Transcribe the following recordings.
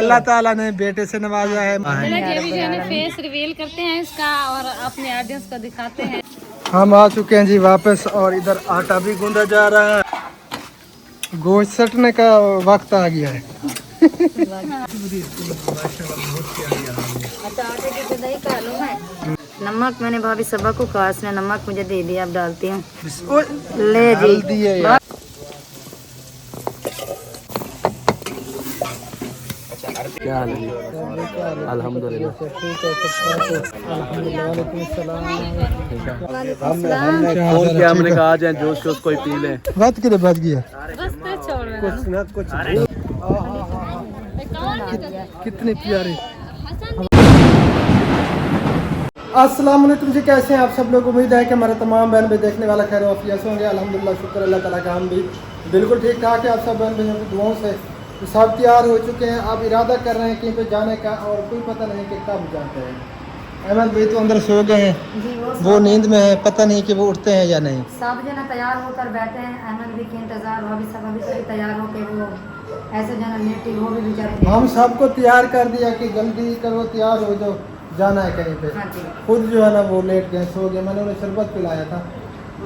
अल्लाह ताला ने बेटे से नवाजा है। अभी जो है फेस रिवील करते हैं इसका और अपने ऑडियंस को दिखाते हैं। हम आ चुके हैं जी वापस और इधर आटा भी गूंदा जा रहा है। गोश्त सटने का वक्त आ गया है। अच्छा आटे की खुदाई कर लूँ मैं। नमक मैंने भाभी सबा को कहा, इसने नमक मुझे दे दिया, अब डालती हूँ। ले जी यार। क्या हाल है? अल्हम्दुलिल्लाह। हमने फोन किया, हमने कहा जाए जोश जोश कोई पी ले। बात किधर बच गया? कुछ ना कुछ। कितने प्यारे। अस्सलाम वालेकुम जी, कैसे हैं आप सब लोग? उम्मीद है कि हमारे तमाम बहन भाई देखने वाला खैर वाफियत होंगे। अल्हम्दुलिल्लाह, शुक्र अल्लाह ताला का, हम भी बिल्कुल ठीक ठाक है। आप सब बहन भाइयों की दुआओं से सब तैयार हो चुके हैं। अब इरादा कर रहे हैं कहीं पे जाने का और कोई पता नहीं कि कब जाते हैं। अहमद भाई तो अंदर सो गए हैं, वो नींद में है, पता नहीं कि वो उठते हैं या नहीं। सब जना तैयार होकर बैठे हैं, अहमद भी के इंतजार, भाभी सब अभी से तैयार होकर वो ऐसे जना लेटी, वो भी बेचारे। हम सबको तैयार कर दिया कि जल्दी करो, तैयार हो जाओ, जाना है कहीं पे। खुद जो है ना वो लेट गए, सो गए। मैंने उन्हें शरबत पिलाया था,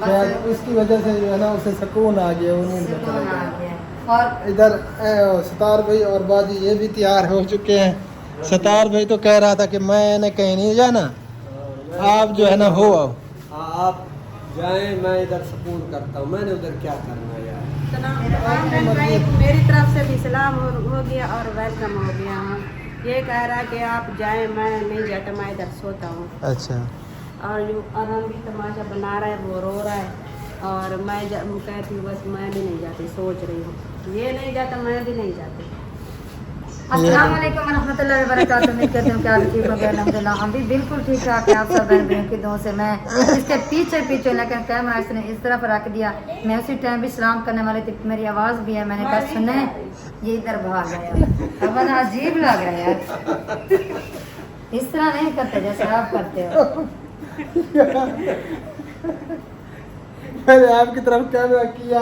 शायद उसकी वजह से जो है ना उसे सुकून आ गया, वो नींद में चले गए। और इधर सतार भाई और बाजी ये भी तैयार हो चुके हैं। सतार भाई तो कह रहा था कि मैंने कहीं नहीं जाना, आप जो है ना हो आओ। आप जाएं, मैं इधर सुकून करता हूँ। मैंने उधर क्या करना यार। मेरी तरफ से भी सलाम हो गया और वेलकम हो गया। ये कह रहा कि आप जाएं, मैं नहीं जाता, मैं इधर सोता हूँ। अच्छा। और हम भी तमाशा बना रहा है, वो रो रहा है और मैं कहती हूँ बस मैं भी नहीं जाती, सोच रही हूँ ये नहीं जाता, मैं भी नहीं जाती। अस्सलाम वालेकुम रहमतुल्लाहि व बरकातहू। उम्मीद करती हूँ कि आप ठीक हो गए। अल्हम्दुलिल्लाह हम भी बिल्कुल ठीक ठाक हैं। आप सब बहन भाइयों की दुआ से मैं इसके पीछे पीछे, लेकिन कैमरा इसने इस तरफ रख दिया। मैं उसी टाइम भी सलाम करने वाली थी, मेरी आवाज़ भी है, मैंने कहा सुने, ये इधर भाग गया। अब मुझे अजीब लग रहा है यार, इस तरह नहीं करते जैसे आप करते हो। मैंने आपकी तरफ कैमरा किया,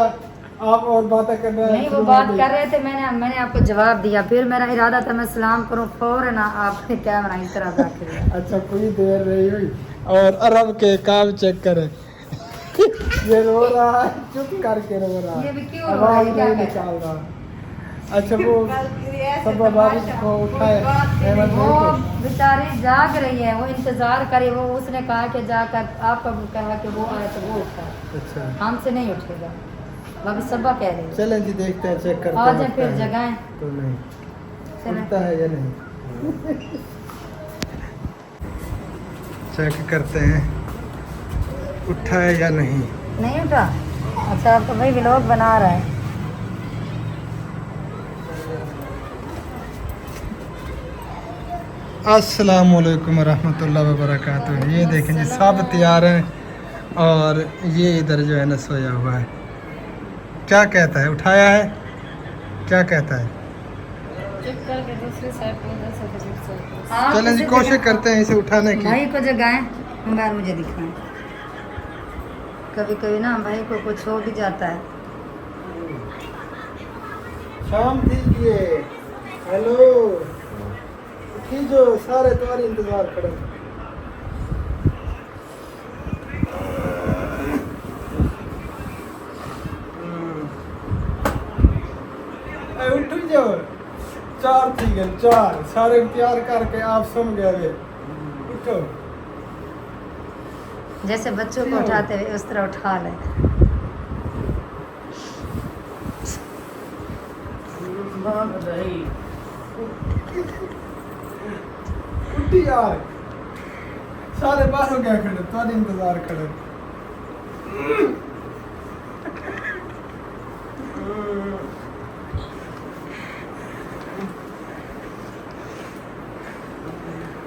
आप और बातें कर रहे हैं। नहीं वो बात कर रहे थे, मैंने आपको जवाब दिया, फिर मेरा इरादा था मैं सलाम करूं, फौरन आपने कैमरा इस तरह रख दिया। अच्छा, कोई देर नहीं हुई और अरब के काम चेक करें। ये रो रहा है, चुप करके रो रहा है, ये भी क्यों रो रहा है, आवाज क्या नहीं कहता है? निकाल रहा। अच्छा, वो सब बारिश को उठाए अहमद वो भाई को। बेचारी जाग रही है, वो इंतजार करे, वो उसने कहा कि जाकर आपको कहा कि वो आए तो वो उठा, अच्छा, हमसे नहीं उठेगा। भाभी सबा कह रही है चलें जी, देखते हैं, चेक करते आ हैं जाए फिर उठता है जगाएं। तो नहीं, चलें। उठता है या नहीं, चेक करते हैं उठा है या नहीं। नहीं उठा? अच्छा, आप तो भाई व्लॉग बना रहा है। अस्सलाम वालेकुम रहमतुल्लाहि व बरकातहू। ये देखें जी, सब तैयार हैं और ये इधर जो है ना सोया हुआ है। क्या कहता है, उठाया है? क्या कहता है? चलें जी, कोशिश करते हैं इसे उठाने की। भाई को जगाएं, मगर मुझे दिखाएं। कभी कभी ना भाई को कुछ हो भी जाता है। शाम दीजिए, हेलो, उठी जो, सारे तुम्हारे इंतजार खड़े हैं। उठ जाओ, चार थी गए, चार सारे तैयार करके आप सुन गए। उठो, जैसे बच्चों को उठाते हुए उस तरह उठा ले। उठी यार, सारे बाहर हो गया खड़े, तुम्हारे इंतजार खड़े।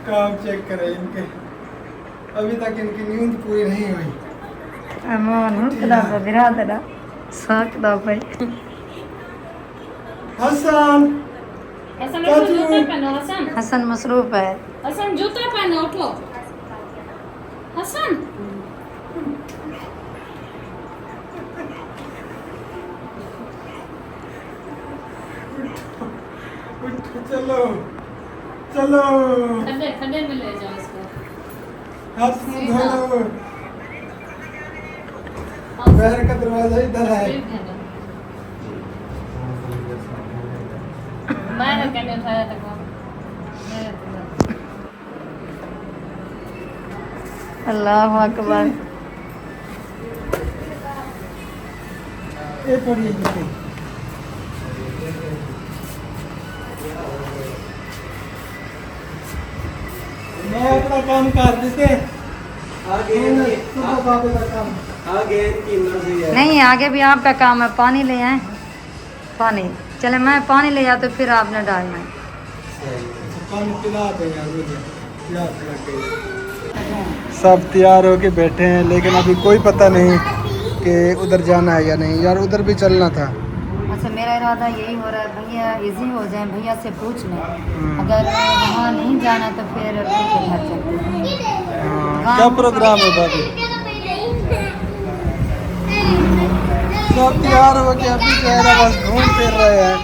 काम चेक करें इनके, अभी तक इनकी नींद पूरी नहीं हुई। अमन हुकदा बिरादरा साकदा भाई। हसन, हसन जूता पहनो। हसन हसन मसरूफ है। हसन जूता पहनो, उठो हसन। चलो चलो खड्डे खड्डे में ले जाओ इसको। हाथ मुंह धो लो। बाहर का दरवाजा इधर है। मैं कहने उठाया था कौन? अल्लाह अकबर। ये पढ़िए जी। मैं अपना काम कर देते आगे सुबह बाबे का काम। आगे की मर्जी है। नहीं आगे भी आपका काम है। पानी ले आए। पानी चले मैं पानी ले आ तो फिर आपने डालना है। पानी पिला दे यार मुझे, प्यास लग गई। सब तैयार होके बैठे हैं लेकिन अभी कोई पता नहीं कि उधर जाना है या नहीं। यार उधर भी चलना था। अच्छा मेरा इरादा यही हो रहा है भैया इजी हो जाए भैया से पूछ लें अगर वहाँ नहीं जाना तो फिर घर चलते हैं। क्या प्रोग्राम है भाभी? सब तैयार हो के अभी चेहरा बस घूम फिर रहे हैं।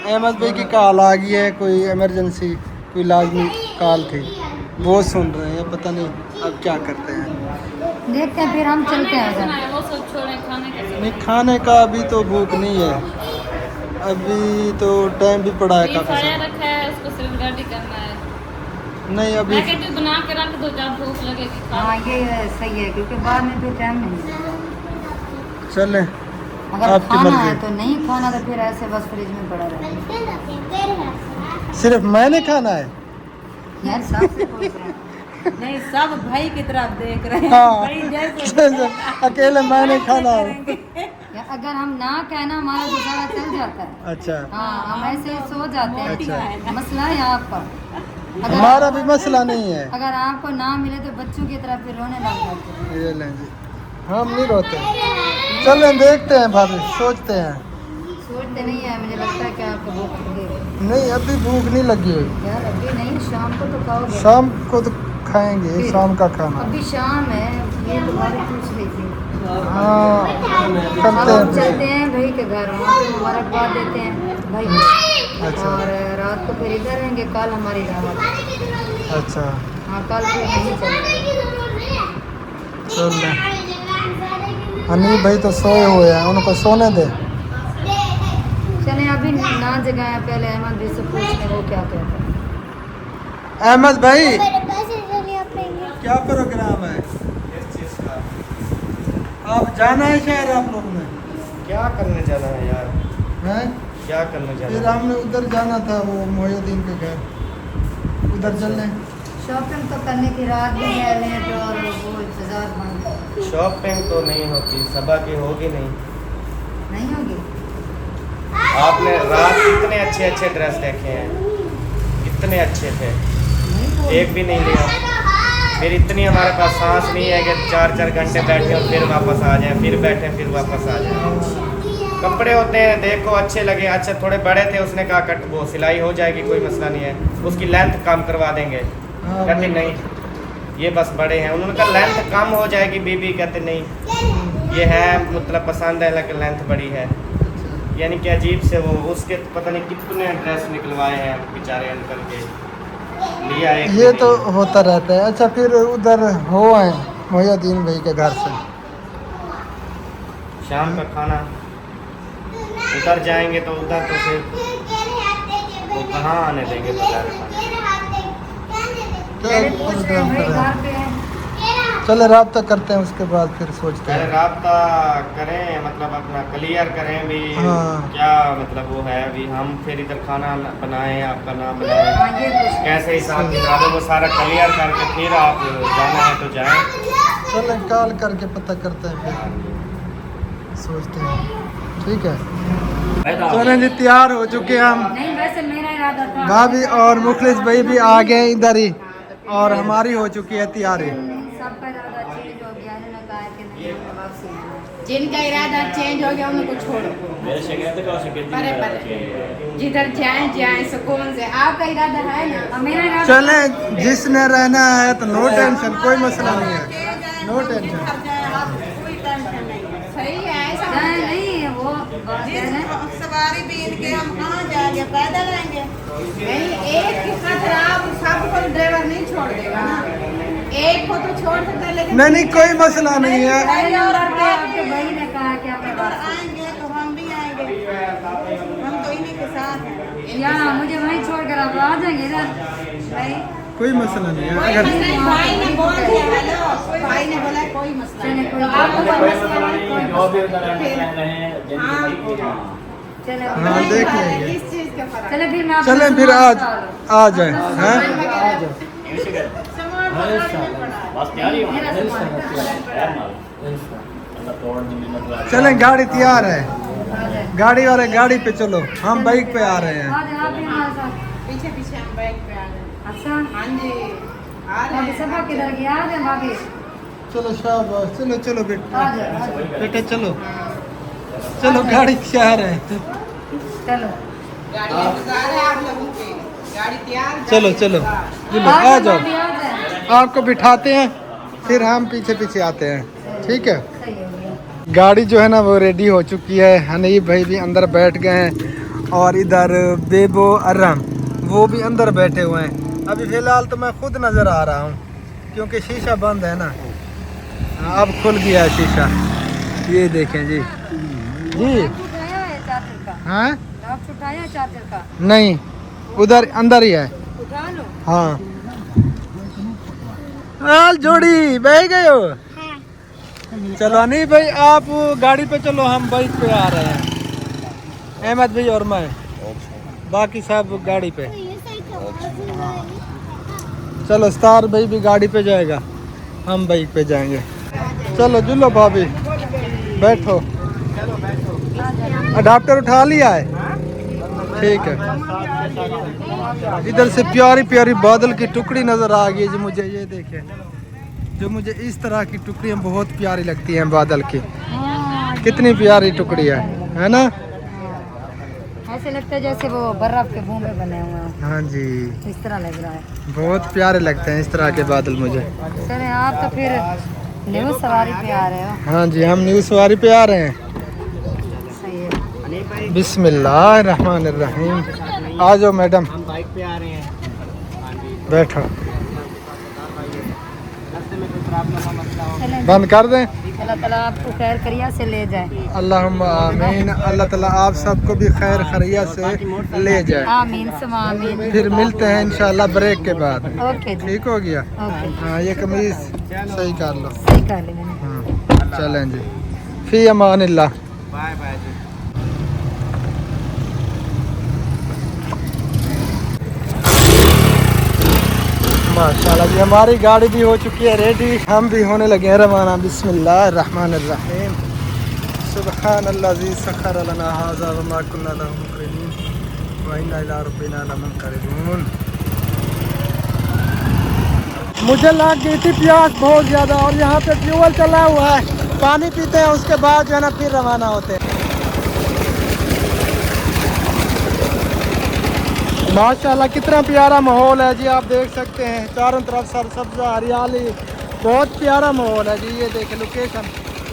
अहमद भाई की कॉल आ गई है, कोई इमरजेंसी कोई लाजमी कॉल थी, वो सुन रहे हैं। पता नहीं अब क्या करते हैं। देखते हैं फिर हम चलते हैं खाना उधर। है, वो सब छोड़े खाने का। नहीं खाने का अभी तो भूख नहीं है, अभी तो टाइम भी पड़ा है बीफ काफ़ी आया सारा। रखा है उसको सिर्फ रेडी करना है। नहीं अभी मैं कहती हूँ बना के रख दो जब भूख लगेगी खा हाँ ये सही है क्योंकि बाद में फिर टाइम नहीं मिलेगा। चलें। अगर आपकी खाना मर्जी। है तो नहीं खाना तो फिर ऐसे बस फ्रिज में पड़ा रहेगा। सिर्फ मैंने खाना है। यार सबसे पूछ रहे हैं। नहीं सब भाई की तरफ देख रहे हैं। हाँ भाई जैसे अकेले मैंने खाना है। या अगर हम ना कहना हमारा गुजारा चल जाता है। अच्छा हाँ हम ऐसे ही सो जाते हैं। अच्छा। मसला है आपका। हमारा भी मसला नहीं है। अगर आपको ना मिले तो बच्चों की तरफ फिर रोने लग जाते हैं। ये लें जी, हम नहीं रोते। चलें देखते हैं भाभी, सोचते हैं। सोचते नहीं है मुझे लगता है कि आपको भूख लगेगी। नहीं अभी भूख नहीं लगी हुई, यार अभी नहीं शाम को तो खाओगे। शाम को तो खाएंगे, शाम का खाना। अभी शाम है ये तुम्हारी पूछ रही थी। हाँ अब करते हम हैं। चलते हैं भाई के घर वहाँ पे मुबारकबाद देते हैं भाई अच्छा। और रात को फिर इधर रहेंगे। कल हमारी दावत है। अच्छा हाँ कल फिर नहीं चलेंगे। चल लें। अनिल भाई तो सोए हुए हैं, उनको सोने दे। चले अभी ना जगाए पहले अहमद भी से पूछ लें वो क्या कहता है। अहमद भाई क्या प्रोग्राम है? आप जाना है शहर आप लोग ने? क्या करने जाना है यार? हैं? क्या करने फिर जाना है? हमने उधर जाना था वो मोहिउद्दीन के घर, उधर चल लें। शॉपिंग तो करने की रात भी है लेट और वो इंतजार बंद शॉपिंग तो नहीं होती, सबा की होगी नहीं। नहीं होगी। आपने रात कितने अच्छे अच्छे ड्रेस देखे हैं, कितने अच्छे थे, नहीं तो एक भी नहीं लिया। फिर इतनी हमारे पास सांस नहीं है कि 4-4 घंटे बैठे और फिर वापस आ जाएं, फिर बैठे फिर वापस आ जाएं। कपड़े होते हैं देखो अच्छे लगे, अच्छा थोड़े बड़े थे, उसने कहा कट वो सिलाई हो जाएगी कोई मसला नहीं है, उसकी लेंथ कम करवा देंगे। हाँ, कहते नहीं ये बस बड़े हैं, उन्होंने कहा लेंथ कम हो जाएगी बीबी, कहते नहीं ये है मतलब पसंद है लेकिन लेंथ बड़ी है। यानी कि अजीब से वो उसके पता नहीं कितने ड्रेस निकलवाए हैं बेचारे अंकल के, लिया एक ये भी तो नहीं। होता रहता है। अच्छा फिर उधर हो आए मोहिउद्दीन भाई के घर से। शाम का खाना उधर जाएंगे तो उधर तो फिर वो कहाँ आने देंगे बाजार में। क्या पहले पूछ रहे प्रोग्राम हैं कर भाई रहे घर हैं? पे हैं। चले राब्ता करते हैं उसके बाद फिर सोचते पहले हैं। राब्ता करें मतलब अपना क्लियर करें भी हाँ। क्या मतलब वो है अभी हम फिर इधर खाना बनाएं आपका ना बनाएं, हाँ ये कुछ कैसे हिसाब किताब है वो सारा क्लियर करके फिर आप जाना है तो जाएं। चले कॉल करके पता करते हैं फिर सोचते हैं। ठीक है चलें जी, तैयार हो चुके हैं हम। नहीं वैसे मेरा इरादा था भाभी और मुखलिस भाई भी आ गए इधर ही और हमारी हो चुकी है तैयारी। सबका इरादा चेंज हो गया इन्होंने कहा कि नहीं हमें वापसी आना है। जिनका इरादा चेंज हो गया उनको छोड़ो, परे परे जिधर जाए जाए सुकून से। आपका इरादा है ना? और मेरा इरादा चले जिसने रहना है तो नो टेंशन, कोई मसला नहीं है, नो टेंशन। कोई टेंशन नहीं, सही है ऐसा नहीं वो बात है ना सवारी बीन के हम कहाँ जाएंगे, पैदल आएंगे? नहीं, एक के साथ आप सबको ड्राइवर नहीं छोड़ देगा ना, एक को तो छोड़ सकते हैं, लेकिन नहीं कोई मसला नहीं है। आपके भाई ने कहा कि आपने और आएंगे तो हम भी आएंगे, हम तो इन्हीं के साथ हैं। यहाँ मुझे वहीं छोड़कर आप आ जाएंगे इधर। नहीं, कोई मसला नहीं है। कोई अगर मसला नहीं, भाई ने बोल दिया, हेलो भाई ने बोला कोई मसला नहीं, तो आपको कोई मसला नहीं, कोई चले हाँ देख लेंगे। किस चीज का फर्क? चले फिर मैं आपको चलें फिर सामान आज डालूं। आ जाए हैं। सामान मेरा सामान चलें गाड़ी तैयार है, आ जाए। गाड़ी वाले गाड़ी पे चलो, हम बाइक पे आ रहे हैं। आ जाए आप भी हमारे साथ। पीछे पीछे हम बाइक पे आ गए। अच्छा हाँ जी, आ रहे भाभी हैं। सबा किधर गया? आ जाए भाभी, चलो शाबाश, चलो चलो आ बेटा, जाए आ जाए। बेटा चलो चलो, गाड़ी तैयार है। चलो गाड़ी इंतजार है आप लोगों के, गाड़ी तैयार, चलो चलो चलो आ जाओ, भाभी आ जाए। आपको बिठाते हैं, फिर हम पीछे पीछे आते हैं, ठीक है। सही हो गया। गाड़ी जो है ना वो रेडी हो चुकी है, हनीफ भाई भी अंदर बैठ गए हैं और इधर बेबो अरम वो भी अंदर बैठे हुए हैं। अभी फ़िलहाल तो मैं खुद नज़र आ रहा हूँ क्योंकि शीशा बंद है ना। हाँ, अब खुल गया है शीशा, ये देखें जी जी। उठाया है चार्जर का? हाँ लॉक उठाया है चार्जर का? नहीं, उधर अंदर ही है। उठा लो। हाँ हाल जोड़ी बह गए हो। चलो नहीं भाई, आप गाड़ी पे चलो, हम बाइक पे आ रहे हैं, अहमद भाई और मैं, बाकी सब गाड़ी पे। चलो स्टार भाई भी गाड़ी पे जाएगा, हम बाइक पे जाएंगे। चलो जुलो भाभी बैठो, अडाप्टर उठा लिया है, ठीक है। इधर से प्यारी प्यारी बादल की टुकड़ी नज़र आ गई जी मुझे, ये देखें, जो मुझे इस तरह की टुकड़ियाँ बहुत प्यारी लगती हैं बादल की, कितनी प्यारी टुकड़ी है ना। ऐसे लगता है जैसे वो बर्फ के बूंदे बने हुए हैं, हाँ जी, इस तरह लग रहा है। बहुत प्यारे लगते हैं इस तरह के बादल मुझे। चले आप तो फिर न्यू सवारी पे आ रहे हो। हाँ जी, हम न्यू सवारी पे आ रहे हैं। सही है। बिस्मिल्लाहिर्रहमानिर्रहीम। आ जाओ मैडम, हम बाइक पे आ रहे हैं। बैठो, रास्ते में कोई प्रॉब्लम का मसला हो, चलें, बंद कर दें। अल्लाह ताला आपको खैर करिया से ले जाए। अल्लाहुम्मा आमीन। अल्लाह ताला आप सबको भी खैर खैरियत से ले जाए। आमीन सुमा आमीन। फिर मिलते हैं इंशाल्लाह ब्रेक के बाद, ओके जी, ठीक हो गया। ओके हाँ, ये कमीज सही कर लो। सही कर ली मैंने। हाँ, चलें जी, फी अमानिल्लाह। बाय बाय जी। माशाल्लाह जी, हमारी गाड़ी भी हो चुकी है रेडी, हम भी होने लगे हैं रवाना। बिस्मिल्लाहिर्रहमानिर्रहीम। सुब्हानल्लाज़ी सख़्खर लना हाज़ा व मा कुन्ना लहू मुक़रिनीन व इन्ना इला रब्बिना लमुनक़लिबून। मुझे लग गई थी प्यास बहुत ज़्यादा और यहाँ पे फ्यूल चला हुआ है, पानी पीते हैं, उसके बाद जो है ना फिर रवाना होते हैं। माशाल्लाह कितना प्यारा माहौल है जी, आप देख सकते हैं चारों तरफ सरसब्जा हरियाली, बहुत प्यारा माहौल है जी। ये देखें लोकेशन,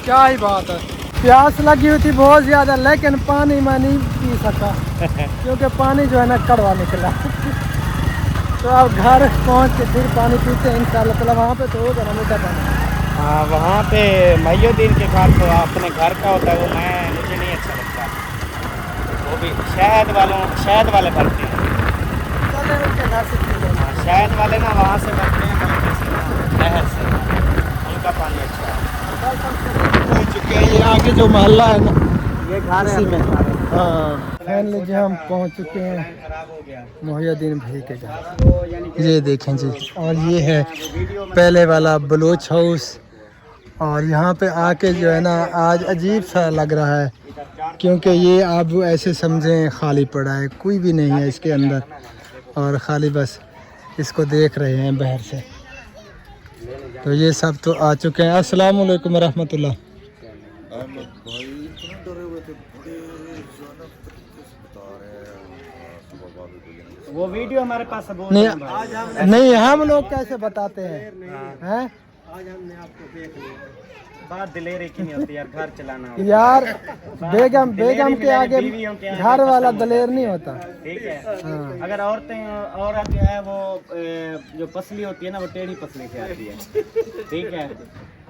क्या ही बात है। प्यास लगी हुई थी बहुत ज़्यादा, लेकिन पानी मैं नहीं पी सका क्योंकि पानी जो है ना कड़वा निकला तो अब घर पहुंच के फिर पानी पीते हैं इंशाल्लाह ताला। वहाँ पे तो होगा ना मीठा पानी। हाँ, वहाँ पे मईनुद्दीन के घर तो अपने घर का होता है, वो मुझे नहीं अच्छा लगता, वो भी शहद वाले भरते हैं। हाँ, शहद वाले ना वहाँ से भरते हैं, नहर से, उनका पानी अच्छा है। पहुँच चुके हैं, ये आगे जो मोहल्ला है ना ये घर इसी में। हाँ फाइनली जी हम पहुँच चुके हैं खराब हो गया मोहिउद्दीन भाई के घर। तो यानी कि ये देखें जी, और ये है पहले वाला बलोच हाउस, और यहाँ पे आके जो है ना आज अजीब सा लग रहा है क्योंकि ये आप ऐसे समझें खाली पड़ा है, कोई भी नहीं है इसके अंदर, और खाली बस इसको देख रहे हैं बाहर से। तो ये सब तो आ चुके हैं। अस्सलाम वालेकुम रहमतुल्लाह। वो वीडियो हमारे पास अब नहीं हम लोग कैसे बताते हैं, हैं? आज हमने आपको देख लिया। बात दिलेरी की नहीं होती यार, घर चलाना होता है। यार बेगम दिलेरी के आगे बीवियों के आगे घर वाला पसला दलेर नहीं होता। ठीक है। हाँ। अगर औरत जो है वो जो पसली होती है ना, वो टेढ़ी पसली से आती है। ठीक है।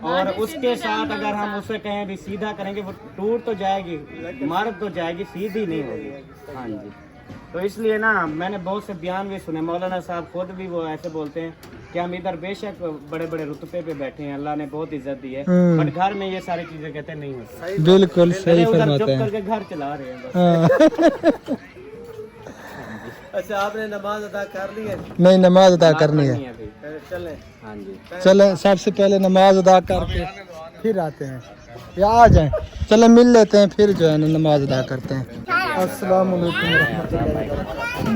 और उसके साथ अगर हम उसे कहें भी सीधा करेंगे, वो टूट तो जाएगी, मर्द तो जाएगी, सीधी नहीं होगी। हाँ जी। तो इसलिए ना मैंने बहुत से बयान भी सुने, मौलाना साहब खुद भी वो ऐसे बोलते हैं कि हम इधर बेशक बड़े बड़े रुतबे पे बैठे हैं, अल्लाह ने बहुत इज्जत दी है, बट घर में ये सारी चीजें कहते हैं नहीं होती। बिल्कुल सही उधर फरमाते चुप हैं। करके घर चला रहे हैं बस। हाँ। अच्छा, आपने नमाज अदा कर ली है? नहीं, नमाज अदा करनी है। अभी। फिर चले। हाँ जी। चले सबसे पहले नमाज अदा करके फिर आते हैं, या आ जाएं। चले मिल लेते हैं, फिर जो है ना नमाज अदा करते हैं। अस्सलाम वालेकुम रहमतुल्लाहि व बरकातहू।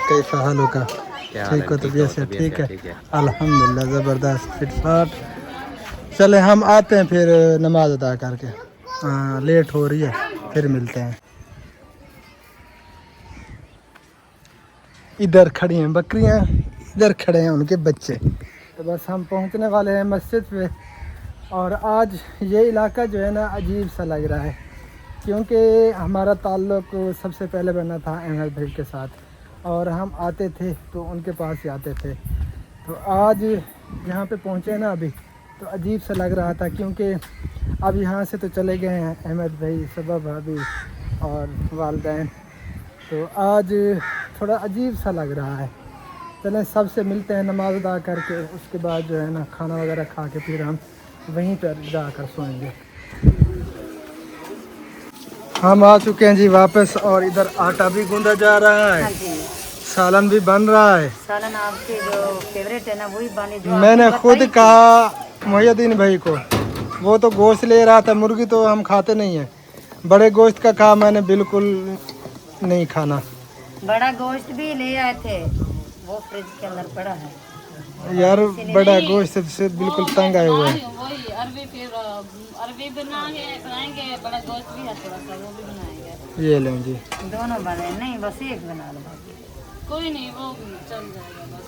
कैसा हाल होगा? ठीक हो? तबीयत से ठीक है? अल्हम्दुलिल्लाह, ज़बरदस्त फिट फाट। चले हम आते हैं फिर नमाज अदा करके। हाँ, लेट हो रही है, फिर मिलते हैं। इधर खड़ी हैं बकरियां, इधर खड़े हैं उनके बच्चे। तो बस हम पहुंचने वाले हैं मस्जिद पे। और आज ये इलाका जो है ना अजीब सा लग रहा है, क्योंकि हमारा ताल्लुक़ सबसे पहले बना था अहमद भाई के साथ, और हम आते थे तो उनके पास ही आते थे। तो आज यहाँ पे पहुँचे ना अभी, तो अजीब सा लग रहा था, क्योंकि अब यहाँ से तो चले गए हैं अहमद भाई, सबा भाभी और वालदैन। तो आज थोड़ा अजीब सा लग रहा है। चलें सबसे मिलते हैं नमाज अदा करके, उसके बाद जो है ना खाना वगैरह खा के फिर हम वहीं पर जाकर सोएंगे। हम आ चुके हैं जी वापस, और इधर आटा भी गूंदा जा रहा है, सालन भी बन रहा है। सालन आपके जो फेवरेट है ना वही बने जो मैंने आपने खुद बताई थी। कहा मोहिउद्दीन भाई को, वो तो गोश्त ले रहा था, मुर्गी तो हम खाते नहीं हैं। बड़े गोश्त का कहा मैंने, बिल्कुल नहीं खाना। बड़ा गोश्त भी ले आए थे, वो फ्रिज के अंदर पड़ा है। यार बड़ा गोश्त से बिल्कुल तंग आए हुए हैं। वही अरबी, फिर अरबी बनाएंगे, बड़ा गोश्त भी है थोड़ा सा, वो भी बनाएंगे। ये लें जी, दोनों बने नहीं, बस एक बना लो। कोई नहीं, वो चल जाएगा बस।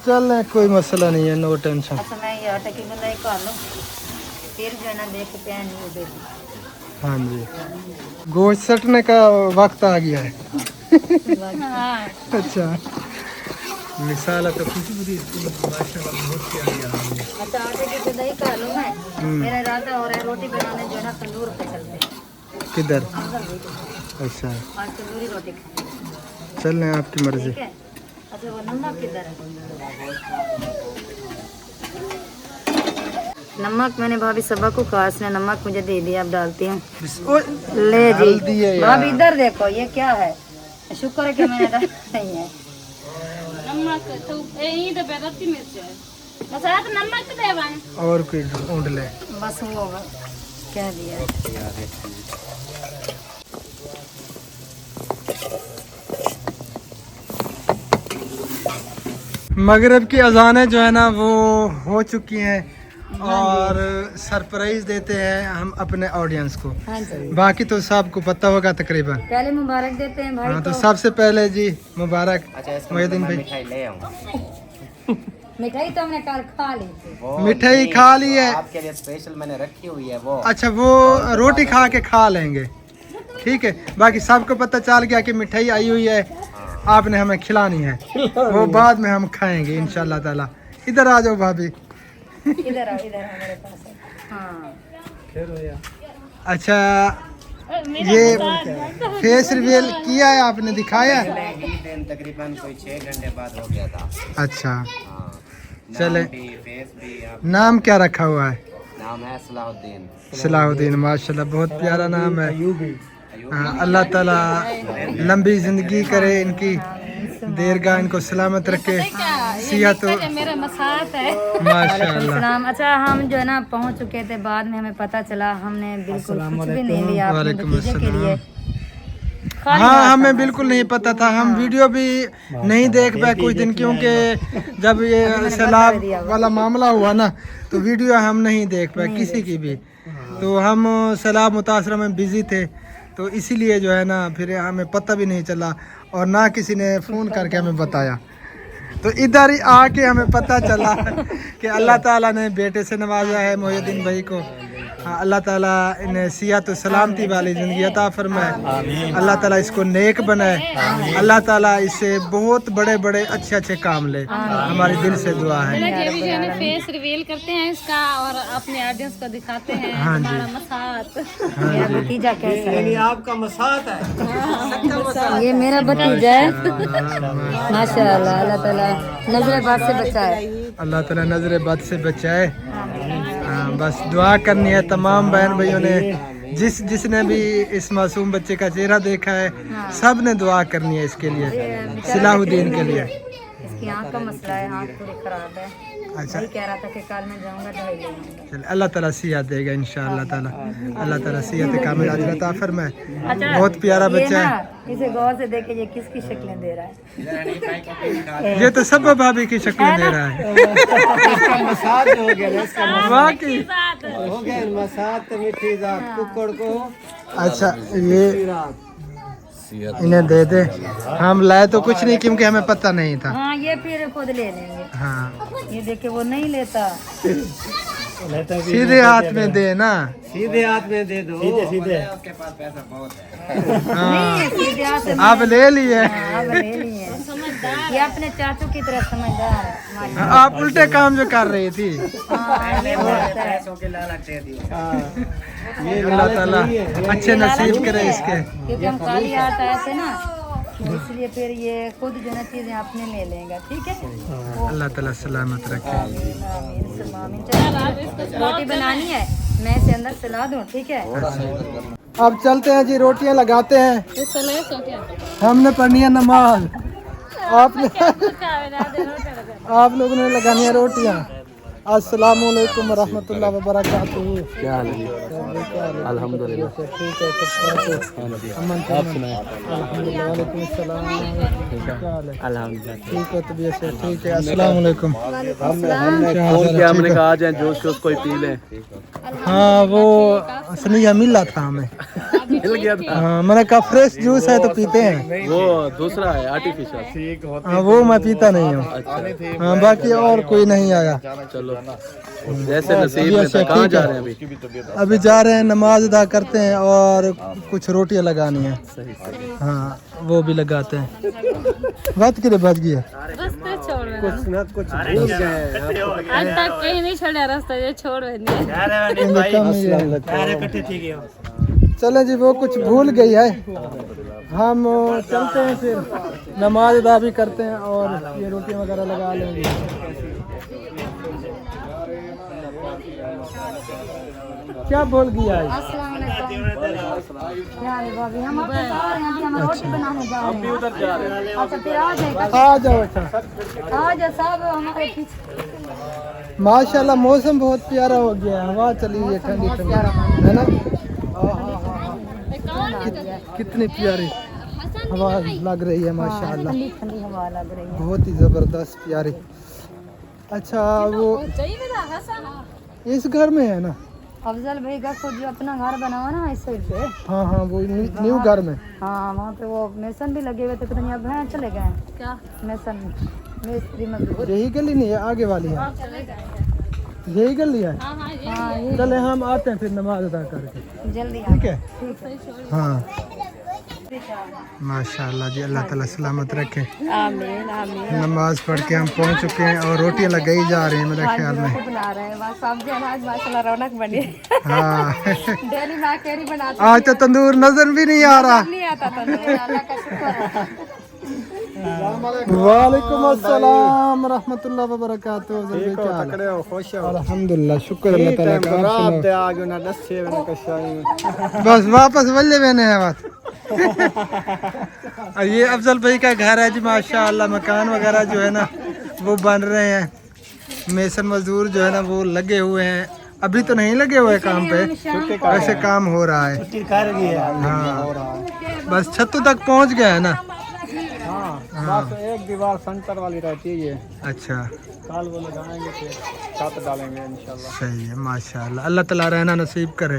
चल कोई मसला नहीं है, नो टेंशन। अच्छा, मैं ये आटे की गुंदाई कर लूँ, फिर जो है ना देख के पैन नहीं उधर। हाँ जी, गोश्त सटने का वक्त आ गया है। हाँ। अच्छा, मिसाल तो खुशबू दी माशाल्लाह बहुत प्यारी आ रही है। अच्छा, आटे की गुंदाई कर लूँ मैं। मेरा इरादा हो रहा है रोटी बनाने जो है ना तंदूर पे चलते हैं। किधर? अंदर देखो, अच्छा, आज तंदूरी रोटी खाएंगे। चल रहे हैं, आपकी मर्जी। ठीक है। अच्छा, वो नमक किधर है? नमक मैंने भाभी सबा को कहा, इसने नमक मुझे दे दिया, अब डालती हूँ। ले डाल दिए जी यार। भाभी, इधर देखो ये क्या है, शुक्र है कि मैंने डाला नहीं है। नमक तो यही तो बेरती मिर्च है, बस आज नमक तो देवाएं। और कोई ढूंढ ले। बस वो क्या दिया। मगरिब की अजानें जो है ना वो हो चुकी हैं, और सरप्राइज देते हैं हम अपने ऑडियंस को। हाँ जी, बाकी तो सबको पता होगा तकरीबन। पहले मुबारक देते हैं भाई हाँ, तो को। सबसे पहले जी मुबारक अच्छा, इसका मोहिउद्दीन मतलब मैं भाई। मिठाई ले आऊँ। मिठाई तो हमने कल खा ली थी। वो मिठाई नहीं, खा ली है। आपके लिए स्पेशल मैंने रखी हुई है वो। अच्छा, वो रोटी खा के खा लेंगे, ठीक है। बाकी सबको पता चल गया कि मिठाई आई हुई है, आपने हमें खिलानी है, वो बाद में हम खाएंगे इंशाल्लाह ताला। इधर आ जाओ भाभी। इधर आओ, इधर आओ मेरे पास है। हाँ, अच्छा, ये फेस रिवील किया है आपने, दिखाया है? ही दिन तकरीबन कोई 6 घंटे बाद हो गया था। अच्छा, हाँ। चले। नाम भी, फेस भी, आप नाम क्या रखा हुआ है? नाम है सलाहुद्दीन। सलाहुद्दीन, माशाल्लाह बहुत प्यारा नाम है। हाँ, अल्लाह ताला लंबी जिंदगी करे, इनकी दीर्घा इनको सलामत रखे, सेहत हो। मेरा मसाज है। माशाल्लाह। सलाम। अच्छा, हम जो है ना पहुंच चुके थे, बाद में हमें पता चला, हमने बिल्कुल कुछ भी नहीं लिया अपने वालेकुम भतीजे के लिए। हाँ, हमें बिल्कुल नहीं पता था, हम वीडियो भी नहीं देख पाए कुछ दिन, क्योंकि जब ये सैलाब वाला मामला हुआ ना, तो वीडियो हम नहीं देख पाए किसी की भी। तो हम सैलाब मुतासरा में बिजी थे, तो इसीलिए जो है ना फिर हमें पता भी नहीं चला, और ना किसी ने फ़ोन करके हमें बताया। तो इधर ही आके हमें पता चला कि अल्लाह ताला ने बेटे से नवाजा है मोहिउद्दीन भाई को। हाँ, अल्लाह ताला इन्हें सियात और सलामती वाली ज़िंदगी अता फरमाए। अल्लाह ताला इसको नेक बनाए। अल्लाह ताला इससे बहुत बड़े बड़े अच्छे अच्छे काम ले। हमारी दिल से दुआ है। अभी जो है फेस रिवील करते हैं इसका और अपने ऑडियंस को दिखाते हैं हाँ जी। हमारा मसात। मेरा भतीजा कैसा है? ये आपका मसात है। ये मेरा भतीजा है। माशाल्लाह, अल्लाह ताला नजर बद से बचाए। अल्लाह ताला नजर बद से बचाए। हाँ, बस दुआ करनी है तमाम बहन भाइयों ने, जिसने भी इस मासूम बच्चे का चेहरा देखा है, सब ने दुआ करनी है इसके लिए, सलाहुद्दीन के लिए। इसकी आँख का मसला है, आँख पूरी खराब है। अच्छा, वही कह रहा था कि कल मैं जाऊंगा दवाई लेने। चल अल्लाह ताला सियात देगा इंशाअल्लाह ताला। अल्लाह ताला सियात कामिल अता फरमाए। बहुत प्यारा बच्चा है। इसे गौर से देखे ये किसकी शक्लें दे रहा है। ये तो सब भाभी की शक्ल दे रहा है। मसात हो गया इसका, वाकई हो गया मसात मीठी जात कुकड़ को। अच्छा, ये इन्हें दे दे। हम लाए तो कुछ नहीं क्योंकि हमें पता नहीं था। हाँ, ये फिर खुद ले लेंगे। हाँ, ये देखे वो नहीं लेता। सीधे हाथ में दे ना। सीधे हाथ में दे दो। सीधे सीधे। हाँ, नहीं, सीधे हाथ से आप ले लिए। हाँ, अब ले लिए। ये अपने चाचू की तरह समझदार है। माशाल्लाह। आप उल्टे काम जो कर रही थी। हाँ, ये बात है। ये अल्लाह ताला अच्छे नसीब करे इसके। क्योंकि हम काली हाथ आए थे ना, इसलिए फिर ये खुद जो ना चीजें अपने ले लेंगे। ठीक है, अल्लाह ताला सलामत रखे। आमीन, सुम्मा आमीन। चलो, रोटी बनानी है, मैं इसे अंदर चला दूं। ठीक है, अब चलते हैं जी, रोटियां लगाते हैं। हमने पढ़नी है नमाज, आपने आप लोगों ने लगानी है रोटियां। अस्सलाम वालेकुम रहमतुल्लाहि व बरकातुहू। क्या हाल है? अल्हम्दुलिल्लाह। ठीक है, अमन आप सुनाए? अल्हम्दुलिल्लाह। वालेकुम अस्सलाम। क्या हाल है? अल्हम्दुलिल्लाह। ठीक है, तबीयत से ठीक है। अस्सलाम वालेकुम। हमने फोन किया, हमने कहा आ जाए जोश जोश कोई पी ले। हाँ, वो स्नेहा मिला था हमें, मिल गया था। हाँ, मैंने कहा फ्रेश जूस है तो पीते हैं। वो दूसरा है आर्टिफिशियल। ठीक होता। हाँ, वो मैं पीता नहीं हूँ। हाँ, बाकी और कोई नहीं आया। चलो जैसे नसीब में था। कहाँ जा रहे हैं अभी? अभी जा रहे हैं, नमाज अदा करते हैं और कुछ रोटियां लगानी है। हाँ, वो भी लगाते हैं। बात के लिए बच गया। रास्ते छोड़ रहे हैं। कुछ ना कुछ भूल गए। आज तक कहीं नहीं छोड़ा रास्ता, ये छोड़ रहे हैं। चले जी, वो कुछ भूल गई है। हम चलते हैं, फिर नमाज अदा भी करते हैं और ये रोटियां वगैरह लगा लेंगे। क्या बोल गया है? अस्सलाम वालेकुम। क्या है भाभी, हम आपके साथ हैं, अभी हम रोटी बनाने जा रहे हैं। उधर जा रहे हैं। अच्छा, फिर आ जाए। आ जाओ। अच्छा, आ जाओ सब हमारे पीछे। माशाल्लाह मौसम बहुत प्यारा हो गया है। हवा चली हुई है ठंडी ठंडी, है ना? कितनी प्यारी हवा लग रही है माशाल्लाह। ठंडी ठंडी हवा लग रही है। बहुत ही जबरदस्त प्यारी। अच्छा, वो इस घर में है ना? अफजल भाई का खुद जो अपना घर बनावा ना इस साइड पे। हाँ हाँ, वो न्यू घर में। हाँ, वहाँ पे वो मेसन भी लगे हुए थे, पता नहीं अब हैं चले गए हैं। क्या मेसन मिस्त्री मजदूर? यही गली नहीं है, आगे वाली है। यही गली है। हाँ, ये चले हम आते हैं फिर नमाज अदा करके। जल्दी ठीक है। ठीक है। हाँ, माशाल्लाह जी, अल्लाह ताला सलामत रखे। आमीन आमीन। नमाज पढ़ के हम पहुंच चुके हैं और रोटियां लगाई जा रही हैं मेरे ख्याल में। बना रहे हैं बस, सब्जी अनाज माशाल्लाह रौनक बनी। हाँ, डेली माँ केरी बनाती आज तो तंदूर नजर भी नहीं आ रहा। नहीं आता था, अल्लाह का शुक्र है। वालेकुम अस्सलाम रहमतुल्लाहि व बरकातुहू। क्या हाल है? खुश अल्हम्दुलिल्लाह, शुक्र अल्लाह ताला का। आप सुनाओ। दे आगे ना दस्से मैंने कशाई। बस वापस वल्ले मैंने है बात। और ये अफजल भाई का घर है जी, माशाअल्लाह मकान वगैरह जो है ना वो बन रहे हैं। मेसन मजदूर जो है ना वो लगे हुए हैं। अभी तो नहीं लगे हुए काम पे, वैसे काम हो रहा है। हाँ, बस छतों तक पहुंच गया है ना। बस एक दीवार सेंटर वाली रहती है ये। अच्छा, काल वो लगाएंगे फिर छत डालेंगे इंशाल्लाह। सही है माशाअल्लाह, अल्लाह ताला रहना नसीब करे।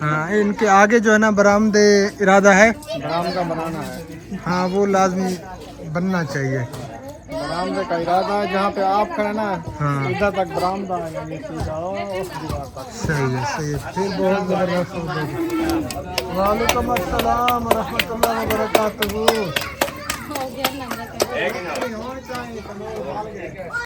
हाँ, इनके आगे जो है ना बरामदे इरादा है, बरामदा बनाना है। हाँ वो लाजमी बनना चाहिए। बरामदे का इरादा है, जहाँ पे आप खड़े ना हाँ। इधर तक बरामदा है, यानी सीधा उस दीवार तक। सही है सही है। फिर बहुत जबरदस्त सौदा है। वालेकुम अस्सलाम रहमतुल्लाहि व बरकातहू।